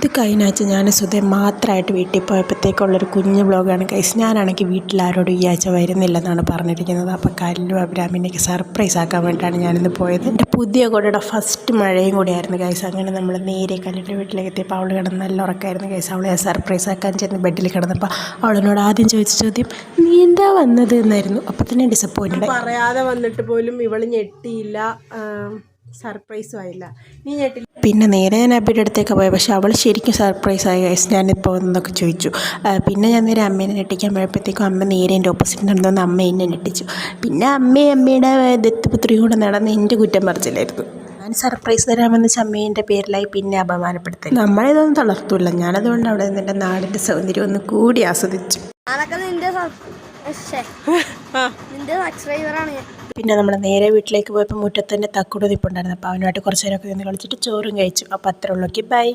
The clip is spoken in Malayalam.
ഇത് കഴിഞ്ഞ ആഴ്ച ഞാൻ സുധേ മാത്രമായിട്ട് വീട്ടിൽ പോയപ്പോഴത്തേക്കുള്ളൊരു കുഞ്ഞു വ്ളോഗാണ് ഗൈസ്. ഞാനാണെങ്കിൽ വീട്ടിൽ ആരോടും ഈ ആഴ്ച വരുന്നില്ലെന്നാണ് പറഞ്ഞിരിക്കുന്നത്. അപ്പോൾ കല്ലും അബ്രാമിനെയൊക്കെ സർപ്രൈസ് ആക്കാൻ വേണ്ടിയിട്ടാണ് ഞാനിന്ന് പോയത്. എൻ്റെ പുതിയ കൂടെയുടെ ഫസ്റ്റ് മഴയും കൂടിയായിരുന്നു ഗൈസ്. അങ്ങനെ നമ്മൾ നേരെ കല്ലിൻ്റെ വീട്ടിലേക്ക് എത്തിയപ്പോൾ അവൾ കിടന്ന് നല്ല ഉറക്കമായിരുന്നു ഗൈസ്. അവളെ സർപ്രൈസ് ആക്കാൻ ചെന്ന് ബെഡിൽ കിടന്നപ്പോൾ അവളെന്നോട് ആദ്യം ചോദിച്ച ചോദ്യം നീ എന്താ വന്നത് എന്നായിരുന്നു. അപ്പോൾ തന്നെ ഡിസപ്പോയിൻറ്റഡ്. പറയാതെ വന്നിട്ട് പോലും ഇവള് ഞെട്ടിയില്ല, സർപ്രൈസും ആയില്ല. നീ ഞെട്ടില്ല. പിന്നെ നേരെ ഞാൻ അബിയുടെ അടുത്തേക്ക് പോയത്, പക്ഷേ അവൾ ശരിക്കും സർപ്രൈസ് ആയി ഗൈസ്. ഞാനിപ്പോൾ എന്നൊക്കെ ചോദിച്ചു. പിന്നെ ഞാൻ നേരെ അമ്മേനെ ഞെട്ടിക്കാൻ പോയപ്പോഴത്തേക്കും അമ്മ നേരെ എൻ്റെ ഓപ്പോസിറ്റ് നടന്നു അമ്മ എന്നെ ഞെട്ടിച്ചു. പിന്നെ അമ്മയുടെ ദത്തുപുത്രിയും കൂടെ നടന്ന് എൻ്റെ കുറ്റം പറിച്ചില്ലായിരുന്നു. ഞാൻ സർപ്രൈസ് തരാമെന്ന് ചമ്മേൻ്റെ പേരിലായി പിന്നെ അപമാനപ്പെടുത്തി. നമ്മളിതൊന്നും തളർത്തൂല്ല. ഞാനതുകൊണ്ട് അവിടെ നിൻ്റെ നാടിൻ്റെ സൗന്ദര്യം ഒന്ന് കൂടി ആസ്വദിച്ചു. പിന്നെ നമ്മൾ നേരെ വീട്ടിലേക്ക് പോയപ്പോൾ മുറ്റത്ത് തന്നെ തക്കുട് നിൽപ്പുണ്ടായിരുന്നു. അപ്പോൾ അവനുമായിട്ട് കുറച്ച് നേരമൊക്കെ നിന്ന് കളിച്ചിട്ട് ചോറും കഴിച്ചു. അപ്പോൾ അത്രേ ഉള്ളൂ. ബൈ.